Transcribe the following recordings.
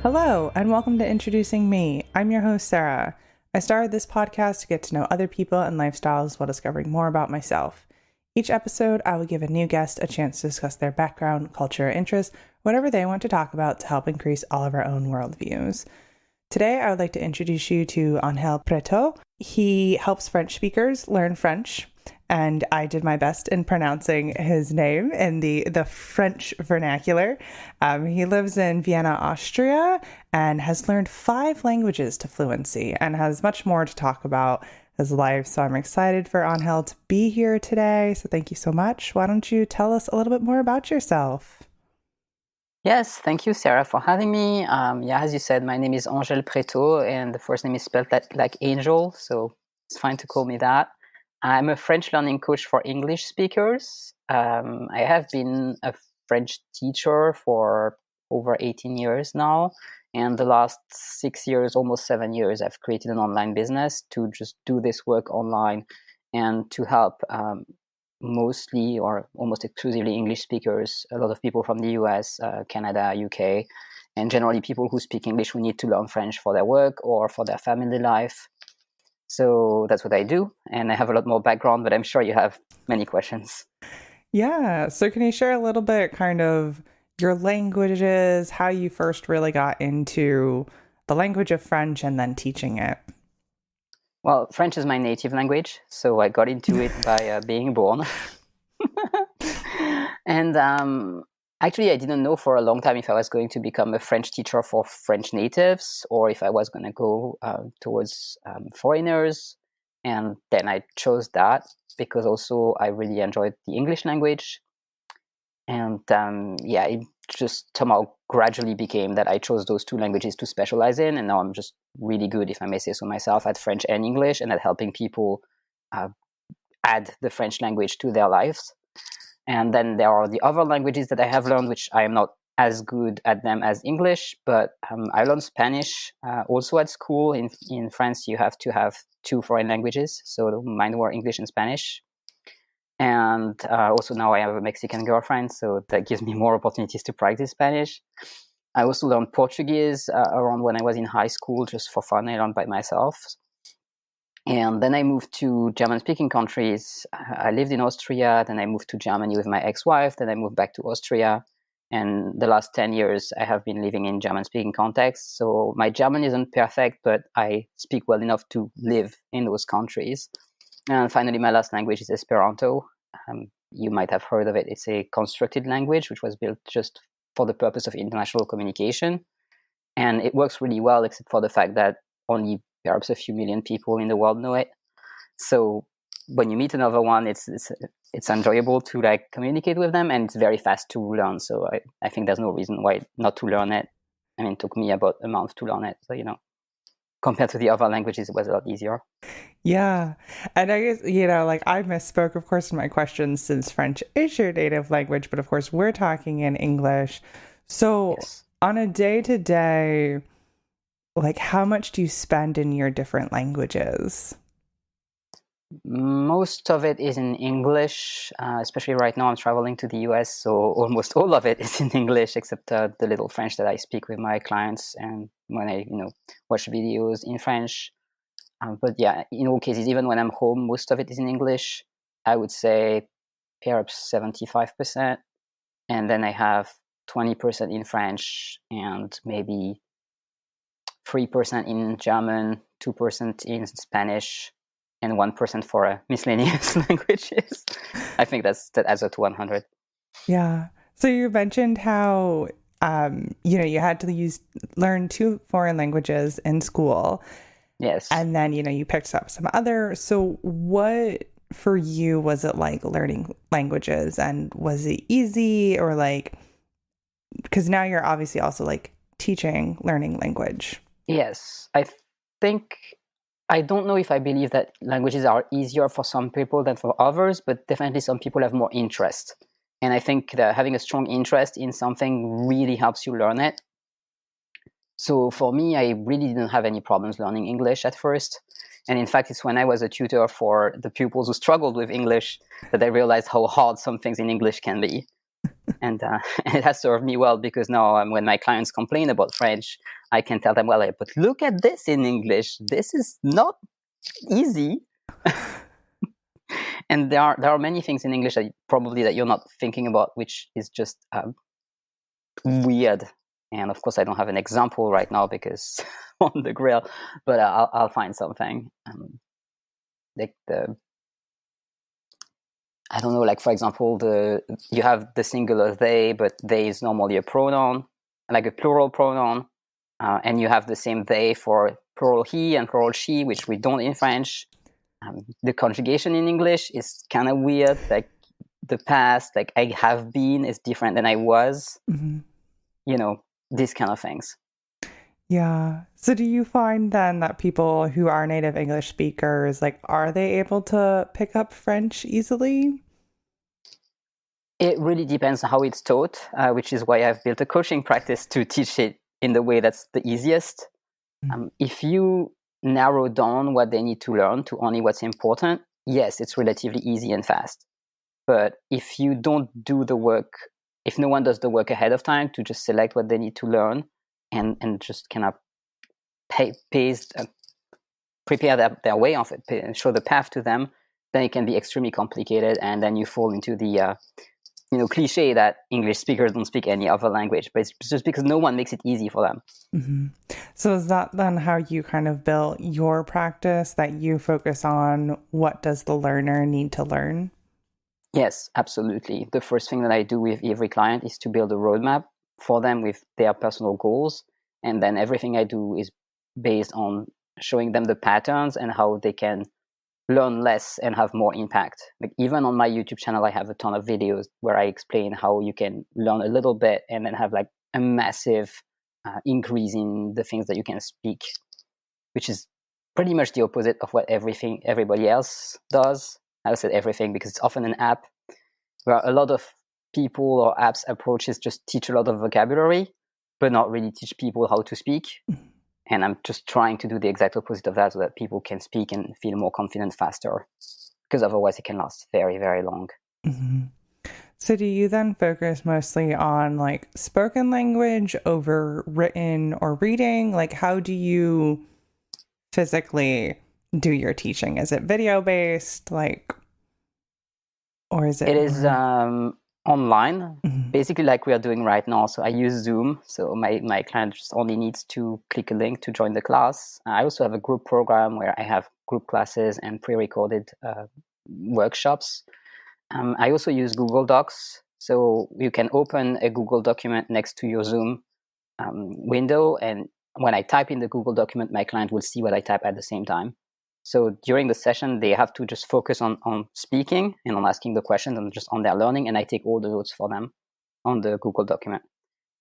Hello, and welcome to Introducing Me. I'm your host, Sarah. I started this podcast to get to know other people and lifestyles while discovering more about myself. Each episode, I will give a new guest a chance to discuss their background, culture, interests, whatever they want to talk about to help increase all of our own worldviews. Today, I would like to introduce you to Angel Pretot. He helps French speakers learn French, and I did my best in pronouncing his name in the French vernacular. He lives in Vienna, Austria, and has learned 5 languages to fluency and has much more to talk about his life. So I'm excited for Angel to be here today. So thank you so much. Why don't you tell us a little bit more about yourself? Yes, thank you, Sarah, for having me. As you said, my name is Angel Pretot, and the first name is spelled like angel, so it's fine to call me that. I'm a French learning coach for English speakers. I have been a French teacher for over 18 years now, and the last 6 years, almost 7 years, I've created an online business to just do this work online and to help mostly or almost exclusively English speakers, a lot of people from the US, Canada, UK, and generally people who speak English who need to learn French for their work or for their family life. So that's what I do. And I have a lot more background, but I'm sure you have many questions. Yeah. So can you share a little bit kind of your languages, how you first really got into the language of French and then teaching it? Well, French is my native language, so I got into it by being born. And actually, I didn't know for a long time if I was going to become a French teacher for French natives or if I was going to go towards foreigners. And then I chose that because also I really enjoyed the English language. And it just somehow gradually became that I chose those 2 languages to specialize in. And now I'm just really good, if I may say so myself, at French and English and at helping people add the French language to their lives. And then there are the other languages that I have learned, which I am not as good at them as English, but I learned Spanish also at school. In France, you have to have 2 foreign languages. So mine were English and Spanish. And also now I have a Mexican girlfriend, so that gives me more opportunities to practice Spanish. I also learned Portuguese around when I was in high school, just for fun. I learned by myself. And then I moved to German-speaking countries. I lived in Austria, then I moved to Germany with my ex-wife, then I moved back to Austria. And the last 10 years, I have been living in German-speaking contexts. So my German isn't perfect, but I speak well enough to live in those countries. And finally, my last language is Esperanto. You might have heard of it. It's a constructed language, which was built just for the purpose of international communication. And it works really well, except for the fact that only perhaps a few million people in the world know it. So when you meet another one, it's enjoyable to communicate with them, and it's very fast to learn. So I think there's no reason why not to learn it. I mean, it took me about a month to learn it. So, compared to the other languages, it was a lot easier. Yeah. And I guess, I misspoke, of course, in my questions since French is your native language, but of course we're talking in English. So yes. On a day-to-day, how much do you spend in your different languages? Most of it is in English, especially right now I'm traveling to the US, so almost all of it is in English, except the little French that I speak with my clients and when I, watch videos in French. But yeah, in all cases, even when I'm home, most of it is in English. I would say perhaps 75%. And then I have 20% in French and maybe 3% in German, 2% in Spanish, and 1% for miscellaneous languages. I think that adds up to 100. Yeah. So you mentioned how, you had to learn 2 foreign languages in school. Yes. And then, you picked up some other. So what for you was it like learning languages, and was it easy or because now you're obviously also teaching learning language. Yes. I don't know if I believe that languages are easier for some people than for others, but definitely some people have more interest. And I think that having a strong interest in something really helps you learn it. So for me, I really didn't have any problems learning English at first. And in fact, it's when I was a tutor for the pupils who struggled with English that I realized how hard some things in English can be. And it has served me well, because now when my clients complain about French, I can tell them, well, but look at this in English. This is not easy. And there are many things in English that probably that you're not thinking about, which is just weird. And of course, I don't have an example right now because on the grill, but I'll find something. Like I don't know, like for example, you have the singular they, but they is normally a pronoun, like a plural pronoun, and you have the same they for plural he and plural she, which we don't in French. The conjugation in English is kind of weird. Like the past, like I have been is different than I was. Mm-hmm. You know, these kind of things. Yeah. So do you find then that people who are native English speakers, like, are they able to pick up French easily? It really depends on how it's taught, which is why I've built a coaching practice to teach it in the way that's the easiest. If you narrow down what they need to learn to only what's important, yes, it's relatively easy and fast. But if you don't do the work, if no one does the work ahead of time to just select what they need to learn and just kind of prepare their way of it, show the path to them, then it can be extremely complicated, and then you fall into the cliche that English speakers don't speak any other language, but it's just because no one makes it easy for them. Mm-hmm. So is that then how you kind of built your practice, that you focus on what does the learner need to learn? Yes, absolutely. The first thing that I do with every client is to build a roadmap for them with their personal goals. And then everything I do is based on showing them the patterns and how they can learn less and have more impact. Like even on my YouTube channel, I have a ton of videos where I explain how you can learn a little bit and then have like a massive increase in the things that you can speak, which is pretty much the opposite of what everybody else does. I said everything because it's often an app where a lot of people or apps approaches just teach a lot of vocabulary, but not really teach people how to speak. And I'm just trying to do the exact opposite of that so that people can speak and feel more confident faster, because otherwise it can last very, very long. Mm-hmm. So do you then focus mostly on like spoken language over written or reading? Like how do you physically do your teaching? Is it video based, like, or is it? It is online, Mm-hmm. basically like we are doing right now. So I use Zoom. So my client just only needs to click a link to join the class. I also have a group program where I have group classes and pre-recorded workshops. I also use Google Docs. So you can open a Google document next to your Zoom window. And when I type in the Google document, my client will see what I type at the same time. So during the session, they have to just focus on speaking and on asking the questions and just on their learning. And I take all the notes for them on the Google document.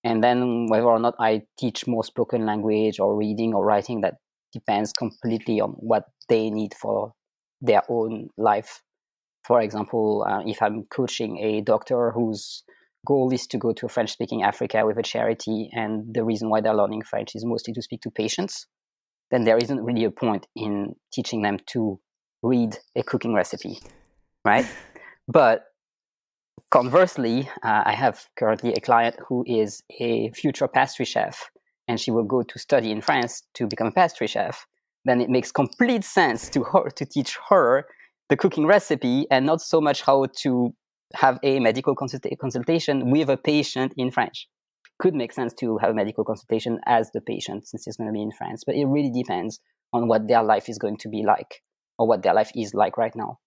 And then whether or not I teach more spoken language or reading or writing, that depends completely on what they need for their own life. For example, if I'm coaching a doctor whose goal is to go to French-speaking Africa with a charity, and the reason why they're learning French is mostly to speak to patients, then there isn't really a point in teaching them to read a cooking recipe, right? But conversely, I have currently a client who is a future pastry chef, and she will go to study in France to become a pastry chef. Then it makes complete sense to teach her the cooking recipe and not so much how to have a medical consultation with a patient in French. Could make sense to have a medical consultation as the patient since it's going to be in France, but it really depends on what their life is going to be like or what their life is like right now.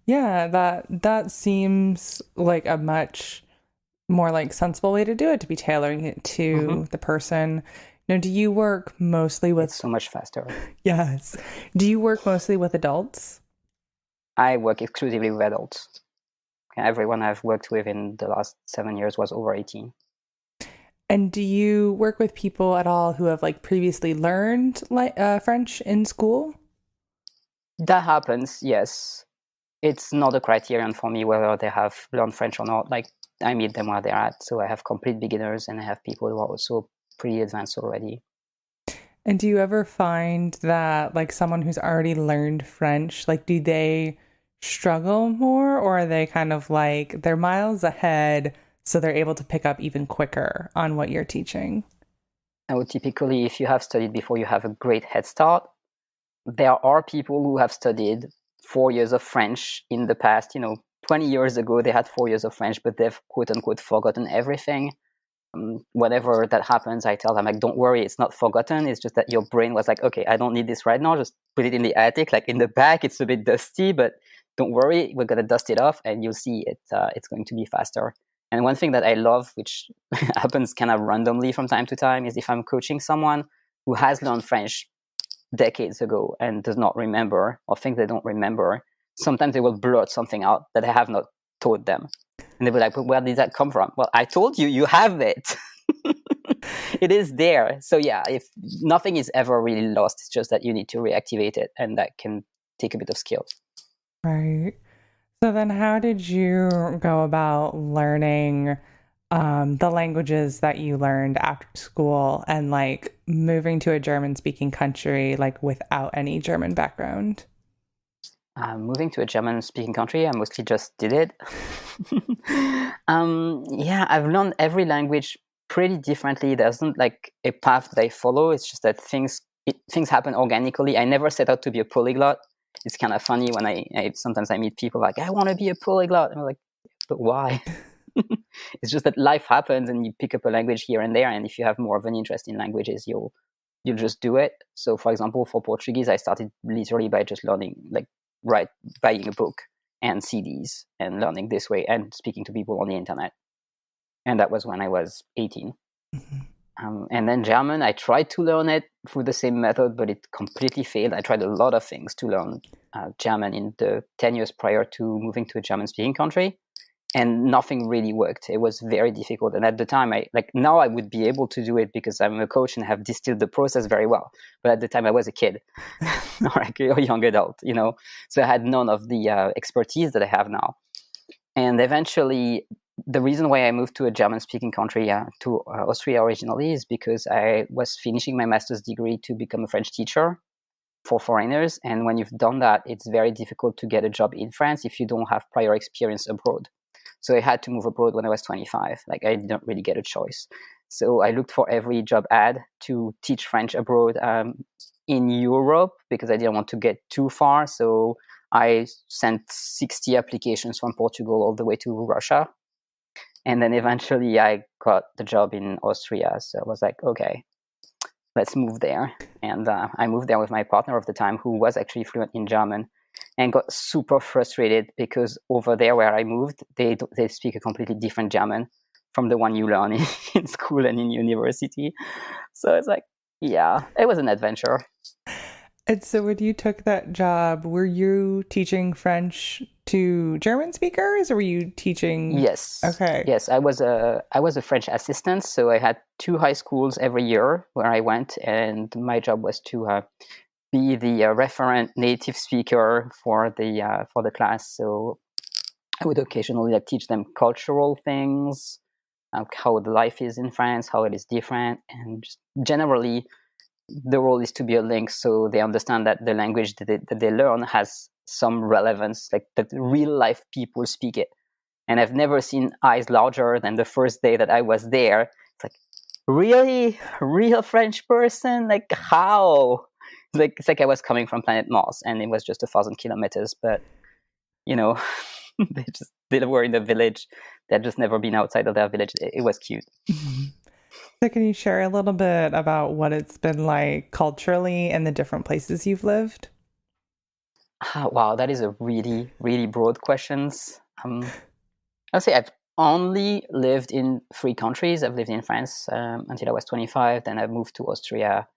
Yeah, that seems like a much more like sensible way to do it, to be tailoring it to the person. Now, do you work mostly with... It's so much faster. Yes. Do you work mostly with adults? I work exclusively with adults. Everyone I've worked with in the last 7 years was over 18. And do you work with people at all who have like previously learned French in school? That happens, yes. It's not a criterion for me whether they have learned French or not. Like, I meet them where they're at. So I have complete beginners and I have people who are also pretty advanced already. And do you ever find that like someone who's already learned French, like do they struggle more, or are they kind of like they're miles ahead, so they're able to pick up even quicker on what you're teaching? And typically, if you have studied before, you have a great head start. There are people who have studied 4 years of French in the past. 20 years ago, they had 4 years of French, but they've quote unquote forgotten everything. Whenever that happens, I tell them, like, don't worry, it's not forgotten. It's just that your brain was like, okay, I don't need this right now. Just put it in the attic, like in the back. It's a bit dusty, but don't worry, we're going to dust it off and you'll see it's going to be faster. And one thing that I love, which happens kind of randomly from time to time, is if I'm coaching someone who has learned French decades ago and does not remember or think they don't remember, sometimes they will blurt something out that I have not taught them. And they'll be like, where did that come from? Well, I told you, you have it. It is there. So yeah, if nothing is ever really lost, it's just that you need to reactivate it, and that can take a bit of skill. Right. So then how did you go about learning the languages that you learned after school and like moving to a German speaking country, like without any German background? Moving to a German-speaking country, I mostly just did it. Yeah, I've learned every language pretty differently. There isn't like a path that I follow. It's just that things happen organically. I never set out to be a polyglot. It's kind of funny when I sometimes I meet people like, I want to be a polyglot. And I'm like, but why? It's just that life happens and you pick up a language here and there. And if you have more of an interest in languages, you'll just do it. So for example, for Portuguese, I started literally by just learning, like, buying a book and CDs and learning this way and speaking to people on the internet. And that was when I was 18. Mm-hmm. And then German, I tried to learn it through the same method, but it completely failed. I tried a lot of things to learn German in the 10 years prior to moving to a German-speaking country. And nothing really worked. It was very difficult. And at the time, now I would be able to do it because I'm a coach and have distilled the process very well. But at the time I was a kid or like a young adult, so I had none of the expertise that I have now. And eventually the reason why I moved to a German-speaking country, to Austria originally, is because I was finishing my master's degree to become a French teacher for foreigners. And when you've done that, it's very difficult to get a job in France if you don't have prior experience abroad. So I had to move abroad when I was 25. Like, I didn't really get a choice. So I looked for every job ad to teach French abroad in Europe because I didn't want to get too far. So I sent 60 applications from Portugal all the way to Russia. And then eventually I got the job in Austria. So I was like, okay, let's move there. And I moved there with my partner of the time, who was actually fluent in German, and got super frustrated because over there where I moved, they speak a completely different German from the one you learn in school and in university. So it's like, yeah, it was an adventure. And so when you took that job, were you teaching French to German speakers, or were you teaching? Yes. Okay. Yes, I was a French assistant, so I had 2 high schools every year where I went, and my job was to be the referent native speaker for the class. So I would occasionally teach them cultural things, how the life is in France, how it is different, and just generally the role is to be a link so they understand that the language that they learn has some relevance, like that real life people speak it. And I've never seen eyes larger than the first day that I was there. It's like, really? A real French person? Like, how? It's like I was coming from planet Mars and it was just 1,000 kilometers, but they were in the village. They'd just never been outside of their village. It was cute. So can you share a little bit about what it's been like culturally in the different places you've lived? Wow, that is a really, really broad question. I'll say I've only lived in 3 countries. I've lived in France until I was 25. Then I moved to Austria.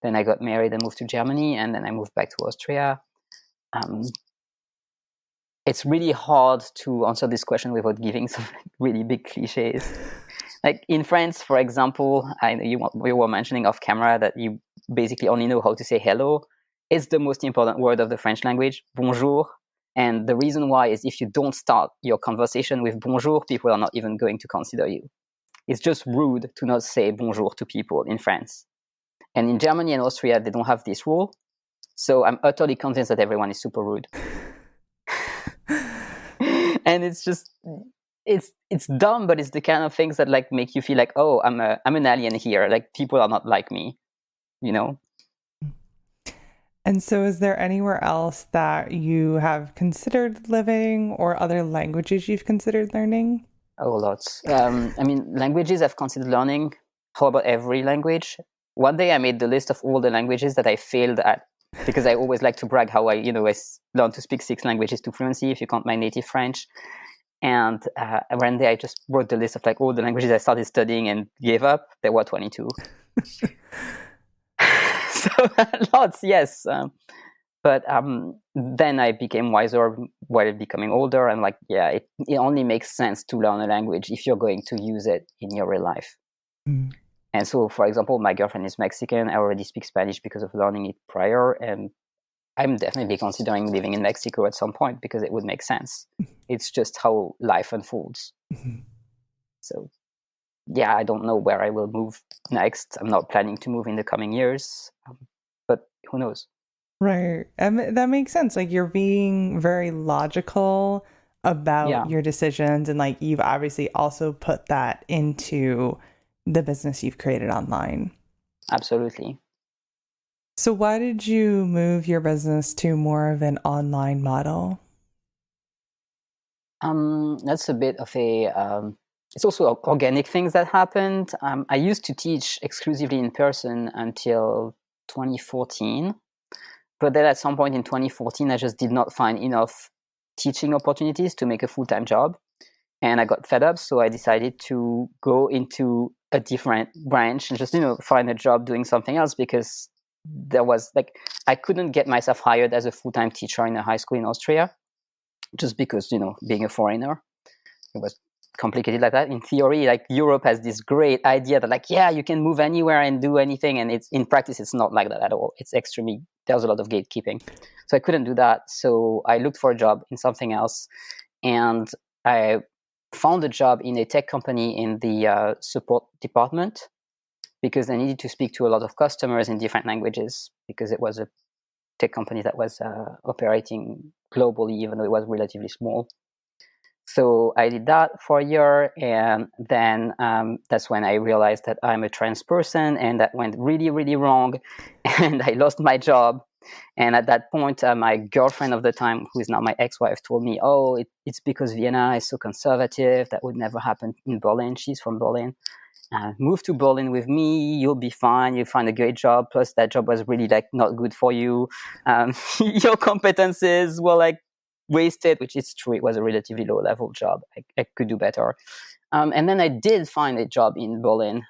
Then I got married and moved to Germany. And then I moved back to Austria. It's really hard to answer this question without giving some really big cliches. Like in France, for example, I know you were mentioning off camera that you basically only know how to say hello. It's the most important word of the French language, bonjour. And the reason why is if you don't start your conversation with bonjour, people are not even going to consider you. It's just rude to not say bonjour to people in France. And in Germany and Austria, they don't have this rule. So I'm utterly convinced that everyone is super rude. And it's just, it's dumb, but it's the kind of things that like make you feel like, oh, I'm an alien here. Like people are not like me, you know. And so, is there anywhere else that you have considered living or other languages you've considered learning? Oh, lots. I mean, languages I've considered learning. How about every language? One day I made the list of all the languages that I failed at, because I always like to brag how I learned to speak 6 languages to fluency if you count my native French. And one day I just wrote the list of like all the languages I started studying and gave up. There were 22. So lots, yes. But then I became wiser while becoming older, and like, yeah, it only makes sense to learn a language if you're going to use it in your real life. Mm. And so, for example, my girlfriend is Mexican. I already speak Spanish because of learning it prior, and I'm definitely considering living in Mexico at some point because it would make sense. It's just how life unfolds. Mm-hmm. So, yeah, I don't know where I will move next. I'm not planning to move in the coming years, but who knows? Right. That makes sense. Like you're being very logical about Yeah, your decisions, and like you've obviously also put that into the business you've created online. absolutely. So why did you move your business to more of an online model? That's a bit of a. It's also organic things that happened. I used to teach exclusively in person until 2014, but then at some point in 2014, I just did not find enough teaching opportunities to make a full-time job, and I got fed up. So I decided to go into a different branch and just find a job doing something else, because there was like I couldn't get myself hired as a full-time teacher in a high school in Austria, just because being a foreigner, it was complicated like that. In theory, like Europe has this great idea that like, yeah, you can move anywhere and do anything, and it's in practice it's not like that at all. It's extremely, there's a lot of gatekeeping, so I couldn't do that. So I looked for a job in something else, and I found a job in a tech company in the support department, because I needed to speak to a lot of customers in different languages, because it was a tech company that was operating globally, even though it was relatively small. So I did that for a year, and then that's when I realized that I'm a trans person, and that went really, really wrong, and I lost my job. And at that point, my girlfriend of the time, who is now my ex-wife, told me, "Oh, it's because Vienna is so conservative. That would never happen in Berlin." She's from Berlin. Move to Berlin with me. You'll be fine. You'll find a great job. Plus, that job was really like not good for you. Your competences were like wasted, which is true. It was a relatively low level job. I could do better. And then I did find a job in Berlin,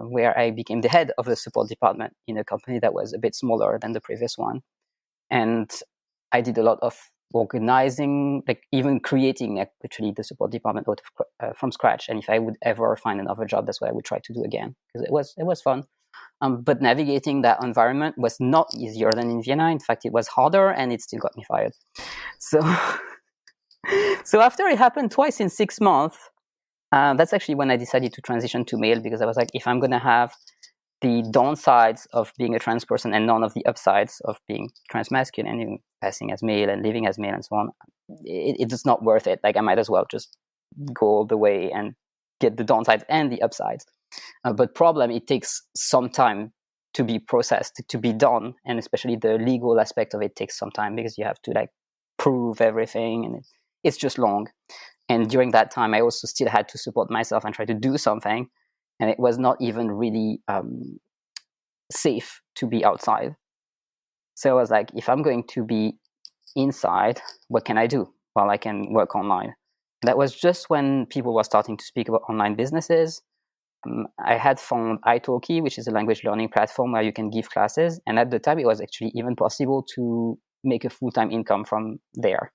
where I became the head of the support department in a company that was a bit smaller than the previous one. And I did a lot of organizing, like even creating literally the support department from scratch. And if I would ever find another job, that's what I would try to do again, because it was fun. But navigating that environment was not easier than in Vienna. In fact, it was harder, and it still got me fired. So, so after it happened twice in 6 months, that's actually when I decided to transition to male, because I was like, if I'm going to have the downsides of being a trans person and none of the upsides of being trans masculine and passing as male and living as male and so on, it's not worth it. Like I might as well just go all the way and get the downsides and the upsides. But problem, it takes some time to be processed, to be done, and especially the legal aspect of it takes some time, because you have to like prove everything, and it's just long. And during that time, I also still had to support myself and try to do something. And it was not even really safe to be outside. So I was like, if I'm going to be inside, what can I do? Well, I can work online. That was just when people were starting to speak about online businesses. I had found italki, which is a language learning platform where you can give classes. And at the time, it was actually even possible to make a full-time income from there.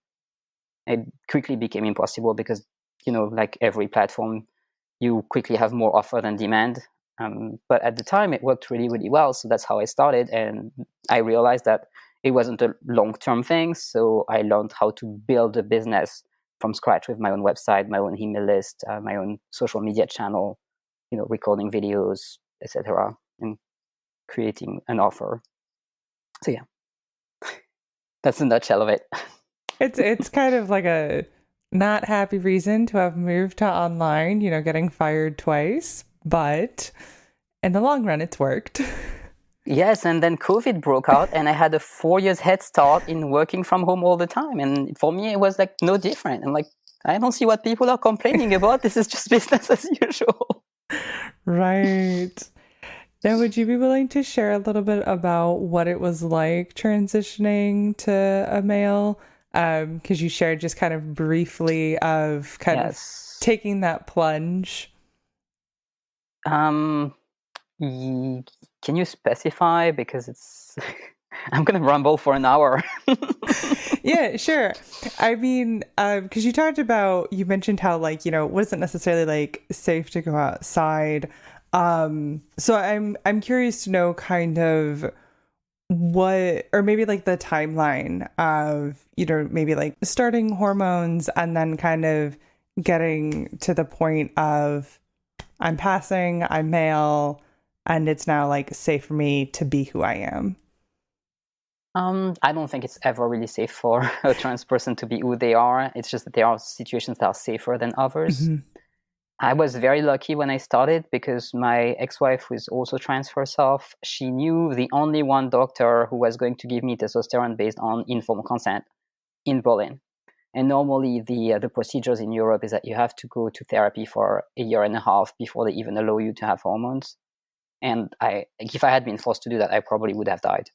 It quickly became impossible because, like every platform, you quickly have more offer than demand. But at the time, it worked really, really well. So that's how I started. And I realized that it wasn't a long-term thing. So I learned how to build a business from scratch with my own website, my own email list, my own social media channel, recording videos, etc., and creating an offer. So yeah, that's the nutshell of it. It's kind of like a Not happy reason to have moved to online, getting fired twice, but in the long run, it's worked. Yes, and then COVID broke out, and I had a 4 years head start in working from home all the time. And for me, it was like no different. I'm like, I don't see what people are complaining about. This is just business as usual. Right. Now, would you be willing to share a little bit about what it was like transitioning to a male? Because you shared just kind of briefly of kind of Yes. taking that plunge. Can you specify? Because it's, I'm going to ramble for an hour. Yeah, sure. I mean, because you mentioned how it wasn't necessarily like safe to go outside. So I'm curious to know kind of what, or maybe like the timeline of, maybe like starting hormones and then kind of getting to the point of I'm passing, I'm male, and it's now like safe for me to be who I am. I don't think it's ever really safe for a trans person to be who they are. It's just that there are situations that are safer than others. Mm-hmm. I was very lucky when I started because my ex-wife, who is also trans herself, she knew the only one doctor who was going to give me testosterone based on informed consent in Berlin. And normally the procedures in Europe is that you have to go to therapy for a year and a half before they even allow you to have hormones. And if I had been forced to do that, I probably would have died.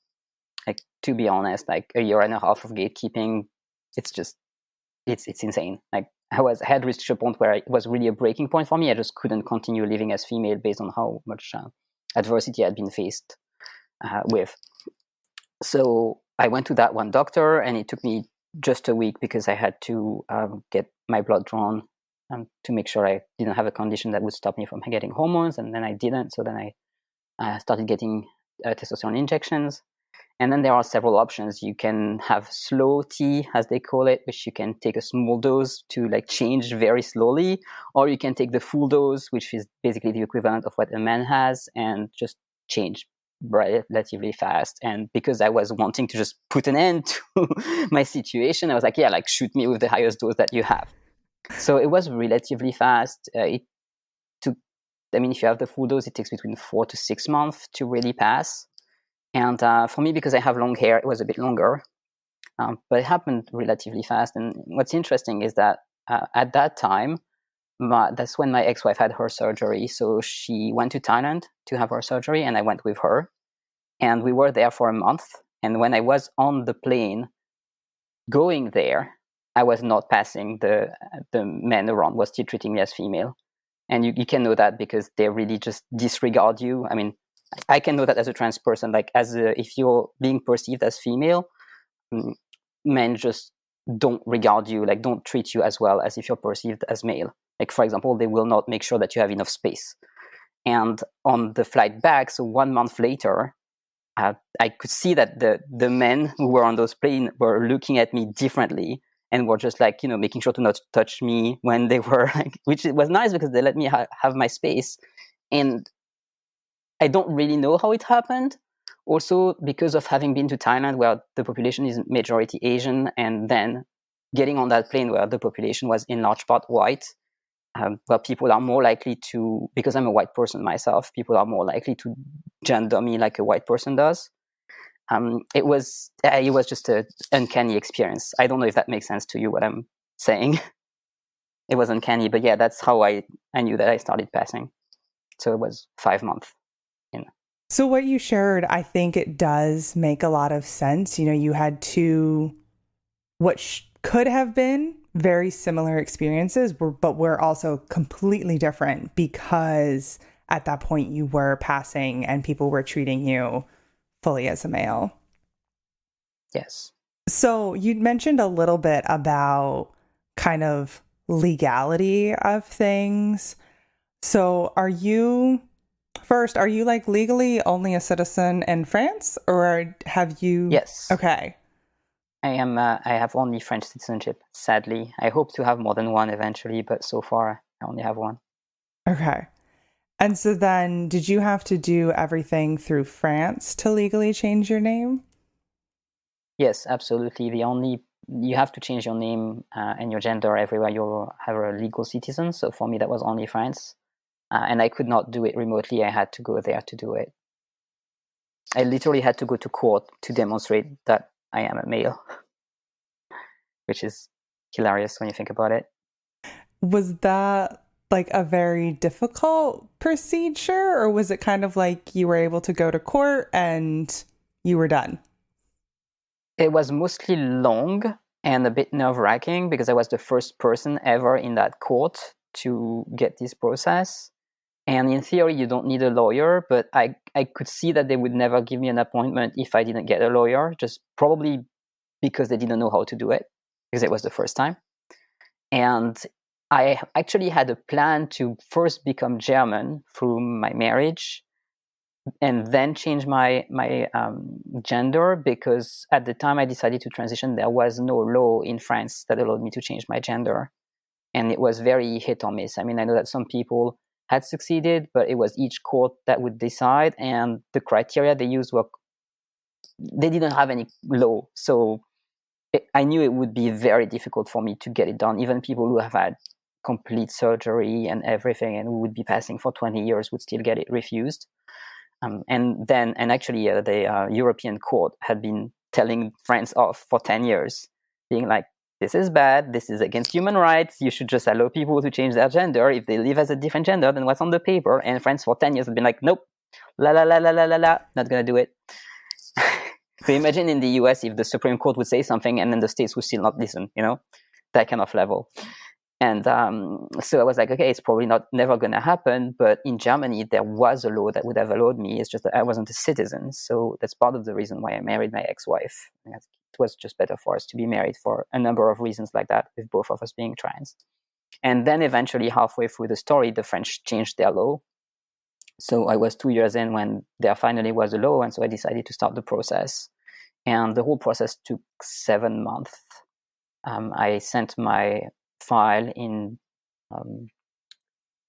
Like, to be honest, like a year and a half of gatekeeping, it's insane. Like I had reached a point where it was really a breaking point for me. I just couldn't continue living as female based on how much adversity I had been faced with. So I went to that one doctor, and it took me just a week because I had to get my blood drawn to make sure I didn't have a condition that would stop me from getting hormones. And then I didn't. So then I started getting testosterone injections. And then there are several options. You can have slow T, as they call it, which you can take a small dose to like change very slowly, or you can take the full dose, which is basically the equivalent of what a man has, and just change relatively fast. And because I was wanting to just put an end to my situation, I was like, yeah, like shoot me with the highest dose that you have. So it was relatively fast. If you have the full dose, it takes between 4 to 6 months to really pass. And for me, because I have long hair, it was a bit longer, but it happened relatively fast. And what's interesting is that at that time, that's when my ex-wife had her surgery. So she went to Thailand to have her surgery, and I went with her. And we were there for a month. And when I was on the plane going there, I was not passing the men around, was still treating me as female. And you can know that because they really just disregard you. I mean, I can know that as a trans person, like if you're being perceived as female, men just don't regard you, like don't treat you as well as if you're perceived as male. Like, for example, they will not make sure that you have enough space. And on the flight back, so 1 month later, I could see that the men who were on those planes were looking at me differently and were just like, making sure to not touch me when they were like, which was nice because they let me have my space. And I don't really know how it happened. Also, because of having been to Thailand, where the population is majority Asian, and then getting on that plane where the population was in large part white, where people are more likely to, because I'm a white person myself, people are more likely to gender me like a white person does. It was just an uncanny experience. I don't know if that makes sense to you, what I'm saying. It was uncanny, but yeah, that's how I knew that I started passing. So it was 5 months. So what you shared, I think it does make a lot of sense. You had two, could have been very similar experiences, but were also completely different because at that point you were passing and people were treating you fully as a male. Yes. So you'd mentioned a little bit about kind of legality of things. So are you like legally only a citizen in France, or have you? Yes. Okay. I am. I have only French citizenship, sadly. I hope to have more than one eventually, but so far I only have one. Okay. And so then did you have to do everything through France to legally change your name? Yes, absolutely. The only you have to change your name and your gender everywhere you have a legal citizen. So for me, that was only France. And I could not do it remotely. I had to go there to do it. I literally had to go to court to demonstrate that I am a male, which is hilarious when you think about it. Was that like a very difficult procedure, or was it kind of like you were able to go to court and you were done? It was mostly long and a bit nerve-wracking because I was the first person ever in that court to get this process. And in theory, you don't need a lawyer, but I could see that they would never give me an appointment if I didn't get a lawyer, just probably because they didn't know how to do it, because it was the first time. And I actually had a plan to first become German through my marriage and then change my gender, because at the time I decided to transition, there was no law in France that allowed me to change my gender. And it was very hit or miss. I mean, I know that some people had succeeded, but it was each court that would decide, and the criteria they used they didn't have any law. So I knew it would be very difficult for me to get it done. Even people who have had complete surgery and everything and who would be passing for 20 years would still get it refused. And actually, the European court had been telling France off for 10 years, being like, this is bad, this is against human rights, you should just allow people to change their gender if they live as a different gender than what's on the paper. And France for 10 years had been like, nope, la la la la la la la, not gonna do it. So imagine in the US if the Supreme Court would say something and then the states would still not listen, that kind of level. And so I was like, okay, it's probably never going to happen. But in Germany, there was a law that would have allowed me. It's just that I wasn't a citizen. So that's part of the reason why I married my ex-wife. It was just better for us to be married for a number of reasons like that, with both of us being trans. And then eventually, halfway through the story, the French changed their law. So I was 2 years in when there finally was a law. And so I decided to start the process. And the whole process took 7 months. I sent my file in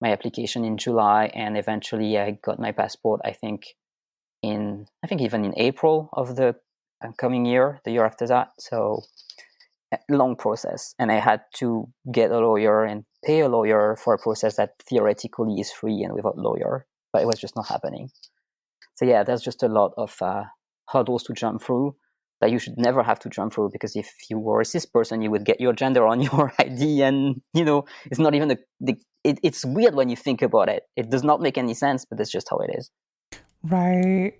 my application in July, and eventually I got my passport, I think even in April of the coming year, the year after that. So long process, and I had to get a lawyer and pay a lawyer for a process that theoretically is free and without lawyer, but it was just not happening. So yeah, there's just a lot of hurdles to jump through that you should never have to jump through, because if you were a cis person, you would get your gender on your ID, and it's not even it's weird when you think about it. It does not make any sense, but that's just how it is. Right.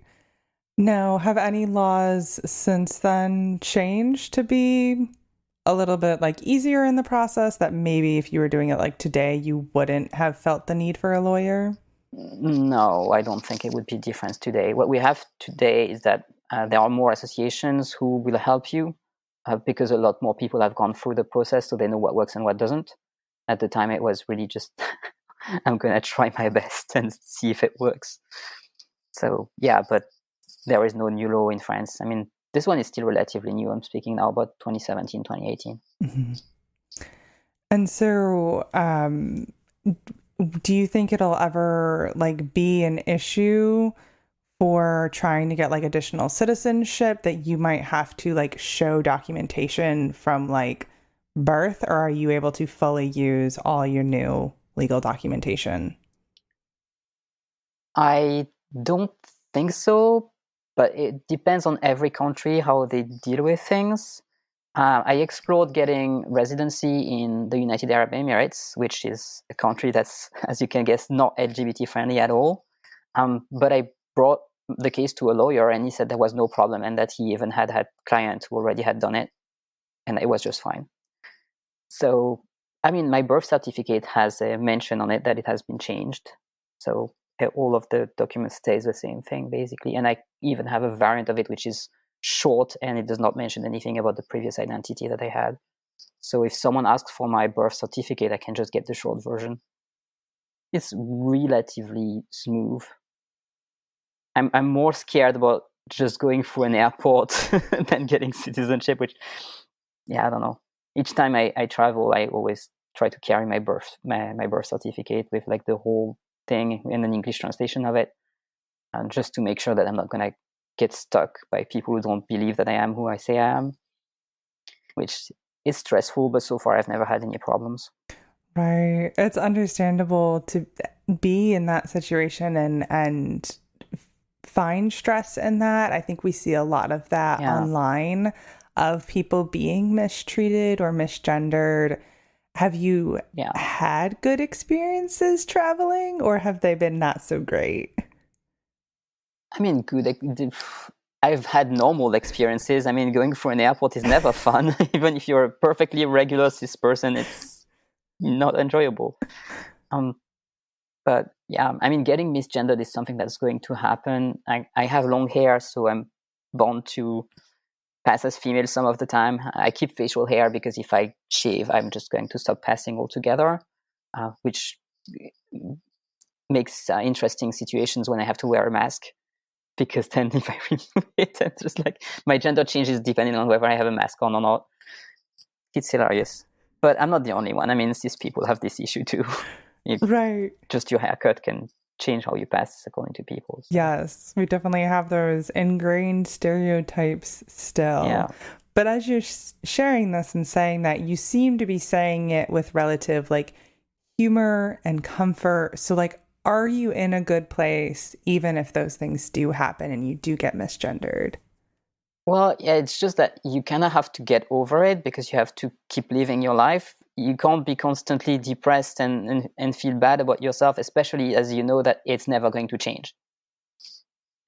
Now, have any laws since then changed to be a little bit like easier in the process, that maybe if you were doing it like today, you wouldn't have felt the need for a lawyer? No, I don't think it would be different today. What we have today is that there are more associations who will help you, because a lot more people have gone through the process, so they know what works and what doesn't. At the time, it was really just, I'm going to try my best and see if it works. So yeah, but there is no new law in France. I mean, this one is still relatively new. I'm speaking now about 2017, 2018. Mm-hmm. And so, do you think it'll ever be an issue for trying to get additional citizenship, that you might have to show documentation from birth, or are you able to fully use all your new legal documentation? I don't think so, but it depends on every country how they deal with things. I explored getting residency in the United Arab Emirates, which is a country that's, as you can guess, not LGBT friendly at all. But I brought the case to a lawyer, and he said there was no problem, and that he even had clients who already had done it, and it was just fine. So, I mean, my birth certificate has a mention on it that it has been changed. So all of the documents stays the same thing, basically. And I even have a variant of it, which is short, and it does not mention anything about the previous identity that I had. So if someone asks for my birth certificate, I can just get the short version. It's relatively smooth. I'm more scared about just going through an airport than getting citizenship, which, yeah, I don't know. Each time I travel, I always try to carry my birth certificate with the whole thing in an English translation of it, and just to make sure that I'm not going to get stuck by people who don't believe that I am who I say I am. which is stressful, but so far I've never had any problems. Right. It's understandable to be in that situation and find stress in that. I think we see a lot of that online of people being mistreated or misgendered. Have you had good experiences traveling, or have they been not so great? I mean, good. I've had normal experiences. I mean, going through an airport is never fun. Even if you're a perfectly regular cis person, it's not enjoyable. But yeah, I mean, getting misgendered is something that's going to happen. I have long hair, so I'm born to pass as female some of the time. I keep facial hair because if I shave, I'm just going to stop passing altogether, which makes interesting situations when I have to wear a mask. Because then if I remove it, it's just like my gender changes depending on whether I have a mask on or not. It's hilarious. But I'm not the only one. I mean, cis people have this issue too. Right. Just your haircut can change how you pass according to people. So. Yes, we definitely have those ingrained stereotypes still. Yeah. But as you're sharing this and saying that, you seem to be saying it with relative like humor and comfort. So like, are you in a good place even if those things do happen and you do get misgendered? Well, yeah, it's just that you kind of have to get over it because you have to keep living your life. You can't be constantly depressed and feel bad about yourself, especially as you know that it's never going to change.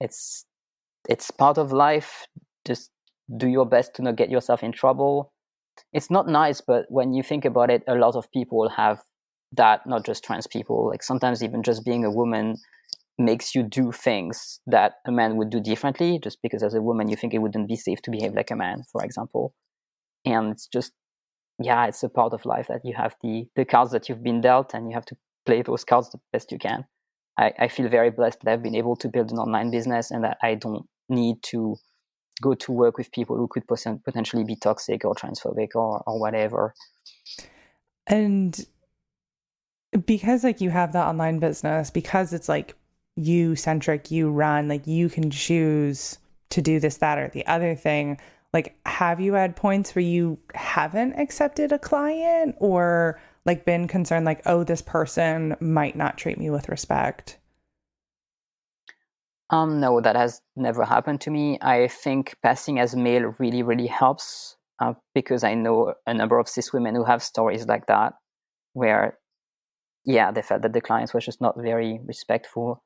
It's part of life. Just do your best to not get yourself in trouble. It's not nice, but when you think about it, a lot of people have that, not just trans people. Like sometimes even just being a woman makes you do things that a man would do differently, just because as a woman you think it wouldn't be safe to behave like a man, for example. And it's just, yeah, it's a part of life that you have the cards that you've been dealt and you have to play those cards the best you can. I feel very blessed that I've been able to build an online business and that I don't need to go to work with people who could potentially be toxic or transphobic or whatever. And because like you have that online business, because it's like you centric, you run, like you can choose to do this, that, or the other thing. Like, have you had points where you haven't accepted a client or like been concerned like, oh, this person might not treat me with respect? No, that has never happened to me. I think passing as male really, really helps because I know a number of cis women who have stories like that where, yeah, they felt that the clients were just not very respectful.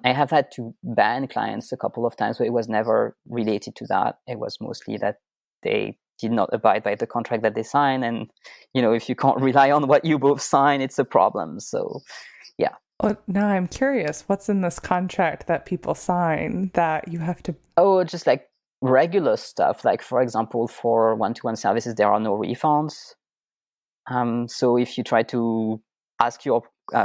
I have had to ban clients a couple of times, but it was never related to that. It was mostly that they did not abide by the contract that they signed. And, you know, if you can't rely on what you both sign, it's a problem. So, yeah. Oh, now I'm curious. What's in this contract that people sign that you have to... Oh, just like regular stuff. Like, for example, for one-to-one services, there are no refunds. So if you try to ask your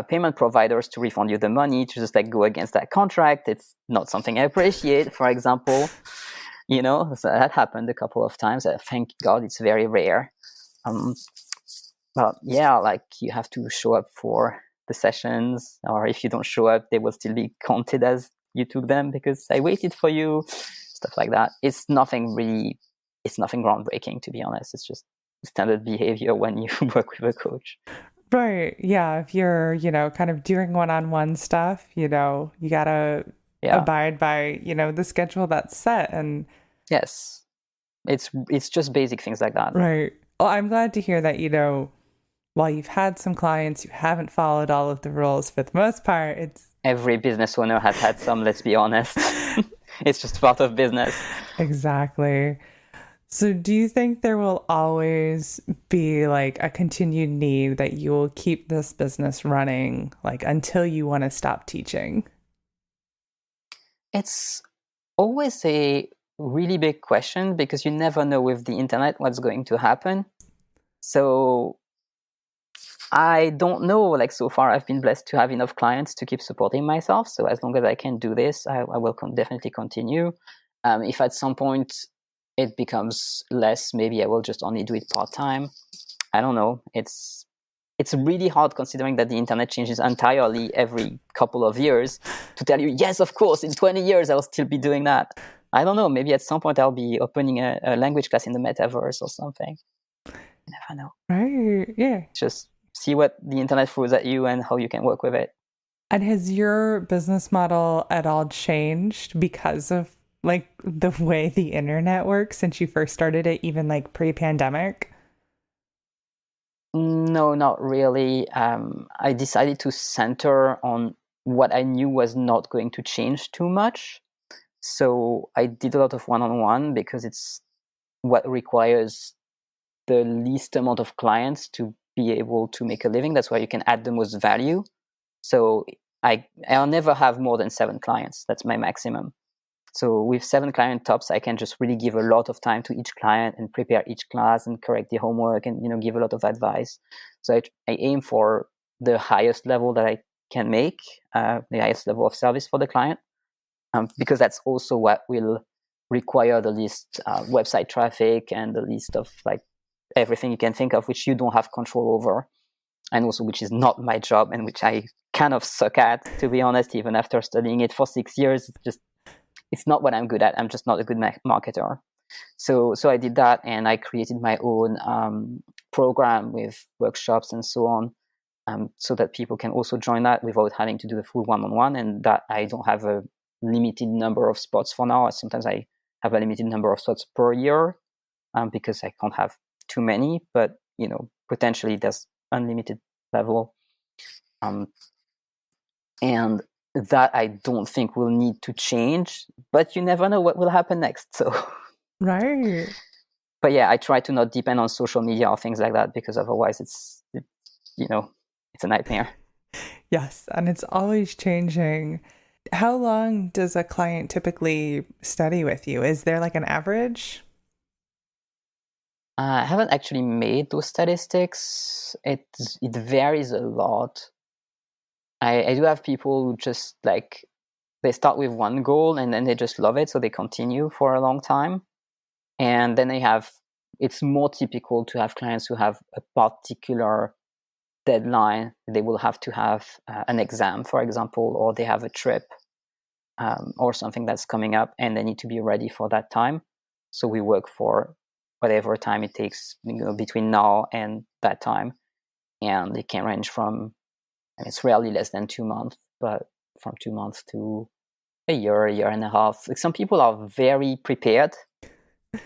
payment providers to refund you the money, to just like go against that contract, it's not something I appreciate, for example. You know, so that happened a couple of times. Thank God it's very rare. But yeah, like you have to show up for the sessions, or if you don't show up, they will still be counted as you took them because I waited for you, stuff like that. It's nothing groundbreaking, to be honest. It's just standard behavior when you work with a coach. Right. Yeah. If you're, you know, kind of doing one-on-one stuff, you know, you gotta abide by, you know, the schedule that's set. And yes, it's just basic things like that. Right. Well, I'm glad to hear that, you know, while you've had some clients, you haven't followed all of the rules for the most part. It's every business owner has had some, let's be honest. It's just part of business. Exactly. So do you think there will always be like a continued need that you will keep this business running like until you want to stop teaching? It's always a really big question because you never know with the internet what's going to happen. So I don't know, like so far I've been blessed to have enough clients to keep supporting myself. So as long as I can do this, I will definitely continue. If at some point it becomes less, maybe I will just only do it part-time. I don't know. It's really hard considering that the internet changes entirely every couple of years to tell you, yes, of course, in 20 years I'll still be doing that. I don't know. Maybe at some point I'll be opening a language class in the metaverse or something. You never know. Right. Yeah. Just see what the internet throws at you and how you can work with it. And has your business model at all changed because of like the way the internet works since you first started it, even like pre-pandemic? No, not really. I decided to center on what I knew was not going to change too much. So I did a lot of one-on-one because it's what requires the least amount of clients to be able to make a living. That's where you can add the most value. So I'll never have more than 7 clients. That's my maximum. So with 7 client tops, I can just really give a lot of time to each client and prepare each class and correct the homework and give a lot of advice. So I aim for the highest level that I can make, the highest level of service for the client, because that's also what will require the least website traffic and the least of like everything you can think of, which you don't have control over, and also which is not my job and which I kind of suck at, to be honest. Even after studying it for 6 years, it's not what I'm good at. I'm just not a good marketer. So I did that, and I created my own program with workshops and so on, so that people can also join that without having to do the full one-on-one, and that I don't have a limited number of spots for now. Sometimes I have a limited number of spots per year, because I can't have too many, but potentially there's unlimited level. And that I don't think will need to change, but you never know what will happen next. So, Right. but yeah, I try to not depend on social media or things like that, because otherwise it's a nightmare. Yes. And it's always changing. How long does a client typically study with you? Is there like an average? I haven't actually made those statistics. It varies a lot. I do have people who just like, they start with one goal and then they just love it, so they continue for a long time. And then it's more typical to have clients who have a particular deadline. They will have to have an exam, for example, or they have a trip, or something that's coming up, and they need to be ready for that time. So we work for whatever time it takes, between now and that time. And it can range from, it's rarely less than 2 months, but from 2 months to a year and a half. Like, some people are very prepared.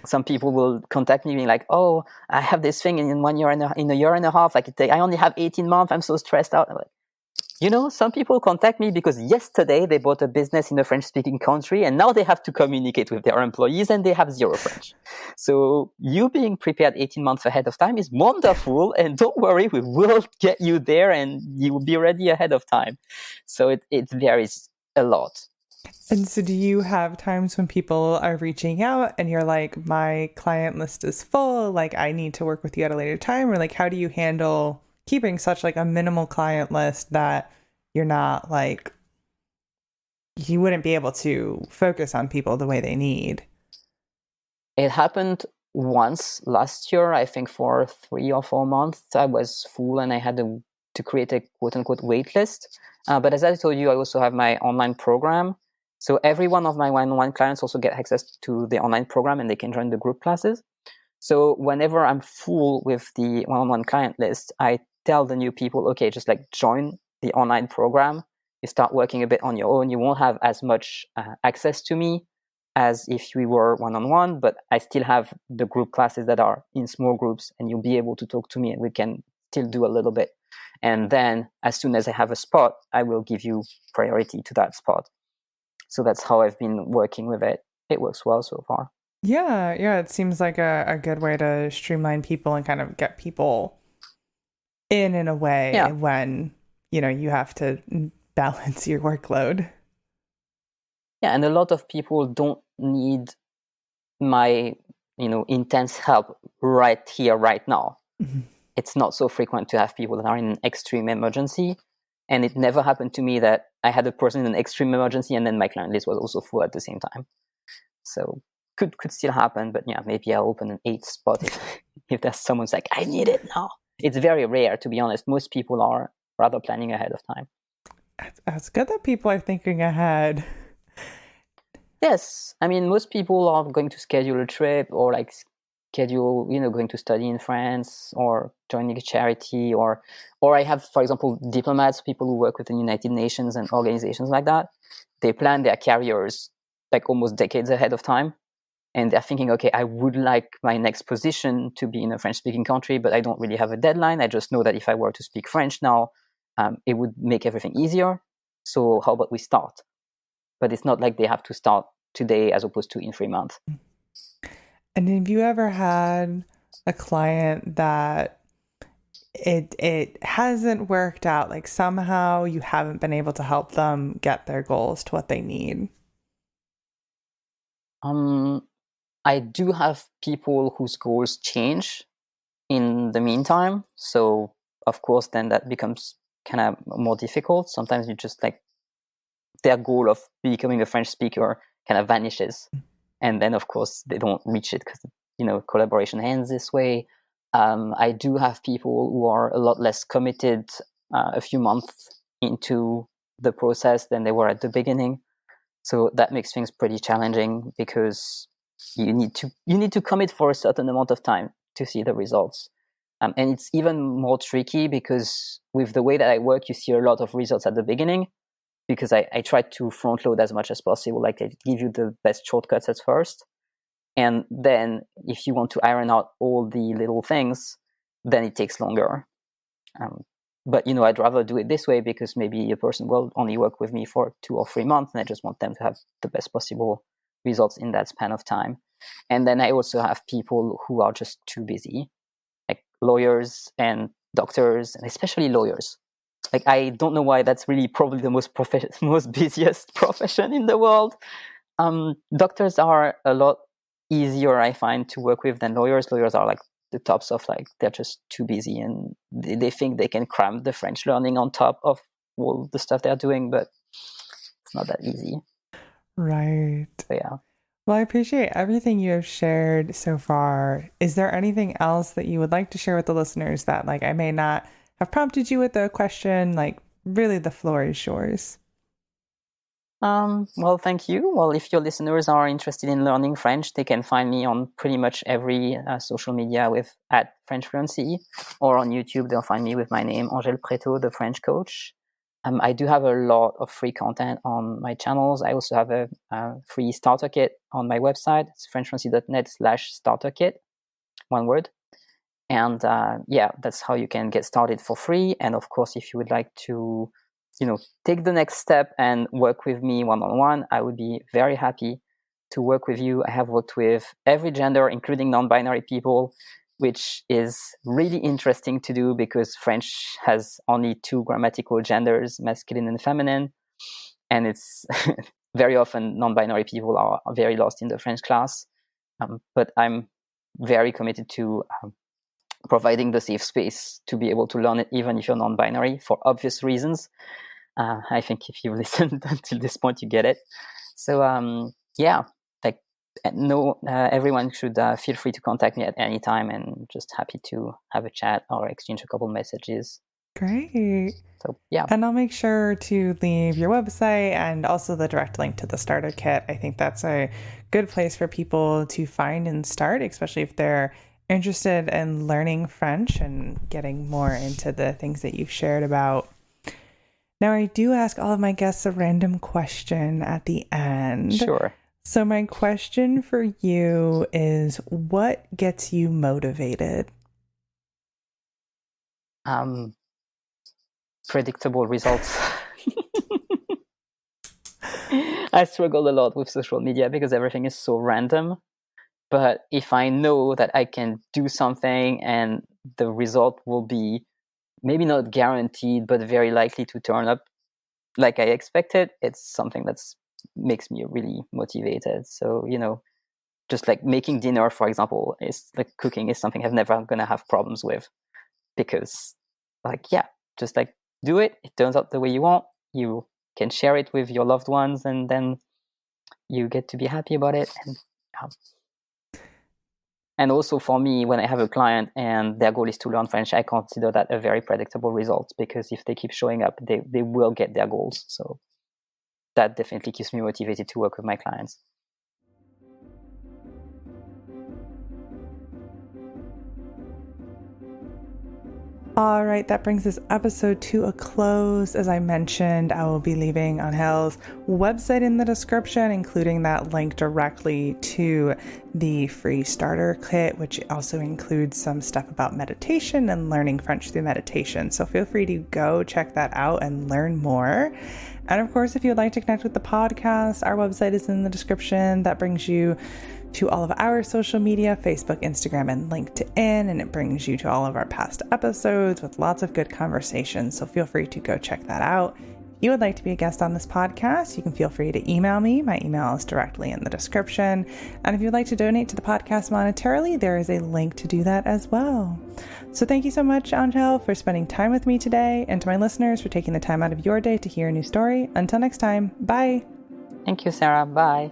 Some people will contact me being like, "Oh, I have this thing in 1 year and in a year and a half. Like, I only have 18 months. I'm so stressed out." I'm like, some people contact me because yesterday they bought a business in a French-speaking country, and now they have to communicate with their employees, and they have zero French. So you being prepared 18 months ahead of time is wonderful, and don't worry, we will get you there, and you will be ready ahead of time. So it varies a lot. And so do you have times when people are reaching out and you're like, my client list is full, like I need to work with you at a later time? Or like, how do you handle keeping such like a minimal client list that you're not like, you wouldn't be able to focus on people the way they need? It happened once last year, I think for 3 or 4 months, I was full and I had to create a quote unquote wait list. But as I told you, I also have my online program. So every one of my one-on-one clients also get access to the online program, and they can join the group classes. So whenever I'm full with the one-on-one client list, I tell the new people, okay, just like join the online program. You start working a bit on your own. You won't have as much access to me as if we were one-on-one, but I still have the group classes that are in small groups, and you'll be able to talk to me, and we can still do a little bit. And then as soon as I have a spot, I will give you priority to that spot. So that's how I've been working with it. It works well so far. Yeah, it seems like a good way to streamline people and kind of get people in a way when, you have to balance your workload. Yeah, and a lot of people don't need my, intense help right here, right now. Mm-hmm. It's not so frequent to have people that are in an extreme emergency. And it never happened to me that I had a person in an extreme emergency and then my client list was also full at the same time. So could still happen, but yeah, maybe I'll open an 8th spot if there's someone's like, I need it now. It's very rare, to be honest. Most people are rather planning ahead of time. That's good that people are thinking ahead. Yes. I mean, most people are going to schedule a trip or like schedule, going to study in France or joining a charity, or I have, for example, diplomats, people who work with the United Nations and organizations like that. They plan their careers like almost decades ahead of time. And they're thinking, okay, I would like my next position to be in a French-speaking country, but I don't really have a deadline. I just know that if I were to speak French now, it would make everything easier. So how about we start? But it's not like they have to start today as opposed to in 3 months. And have you ever had a client that it hasn't worked out, like somehow you haven't been able to help them get their goals to what they need? I do have people whose goals change in the meantime. So of course, then that becomes kind of more difficult. Sometimes you just like their goal of becoming a French speaker kind of vanishes. And then of course they don't reach it because, collaboration ends this way. I do have people who are a lot less committed a few months into the process than they were at the beginning. So that makes things pretty challenging because you need to commit for a certain amount of time to see the results. And it's even more tricky because with the way that I work, you see a lot of results at the beginning because I try to front load as much as possible. Like I give you the best shortcuts at first. And then if you want to iron out all the little things, then it takes longer. But, I'd rather do it this way because maybe a person will only work with me for 2 or 3 months and I just want them to have the best possible results in that span of time. And then I also have people who are just too busy, like lawyers and doctors, and especially lawyers. Like, I don't know why that's really probably the most busiest profession in the world. Doctors are a lot easier, I find, to work with than lawyers. Lawyers are like the tops of they're just too busy and they think they can cram the French learning on top of all the stuff they're doing, but it's not that easy. Right. So, yeah. Well, I appreciate everything you have shared so far. Is there anything else that you would like to share with the listeners that I may not have prompted you with a question? Really, the floor is yours. Well, thank you. Well, if your listeners are interested in learning French, they can find me on pretty much every social media with @FrenchFluency, or on YouTube, they'll find me with my name, Angèle Pretot, the French coach. I do have a lot of free content on my channels. I also have a free starter kit on my website. It's frenchfluency.net/starter kit, one word. And that's how you can get started for free. And of course, if you would like to take the next step and work with me one-on-one, I would be very happy to work with you. I have worked with every gender, including non-binary people, which is really interesting to do because French has only 2 grammatical genders, masculine and feminine. And it's very often non-binary people are very lost in the French class. But I'm very committed to providing the safe space to be able to learn it, even if you're non-binary, for obvious reasons. I think if you've listened until this point, you get it. So everyone should feel free to contact me at any time, and just happy to have a chat or exchange a couple messages. Great. So yeah. And I'll make sure to leave your website and also the direct link to the starter kit. I think that's a good place for people to find and start, especially if they're interested in learning French and getting more into the things that you've shared about. Now, I do ask all of my guests a random question at the end. Sure. So my question for you is, what gets you motivated? Predictable results. I struggle a lot with social media because everything is so random. But if I know that I can do something and the result will be maybe not guaranteed, but very likely to turn up like I expected, it's something that makes me really motivated. So, just like making dinner, for example, is like cooking is something I'm never going to have problems with because just like do it. It turns out the way you want. You can share it with your loved ones and then you get to be happy about it. And also for me, when I have a client and their goal is to learn French, I consider that a very predictable result because if they keep showing up, they will get their goals. So that definitely keeps me motivated to work with my clients. All right, that brings this episode to a close. As I mentioned, I will be leaving Angel's website in the description, including that link directly to the free starter kit, which also includes some stuff about meditation and learning French through meditation. So feel free to go check that out and learn more. And of course, if you'd like to connect with the podcast, our website is in the description. That brings you to all of our social media, Facebook, Instagram, and LinkedIn, and it brings you to all of our past episodes with lots of good conversations. So feel free to go check that out. If you would like to be a guest on this podcast, you can feel free to email me. My email is directly in the description. And if you'd like to donate to the podcast monetarily, there is a link to do that as well. So thank you so much, Angel, for spending time with me today, and to my listeners for taking the time out of your day to hear a new story. Until next time, bye. Thank you, Sarah. Bye.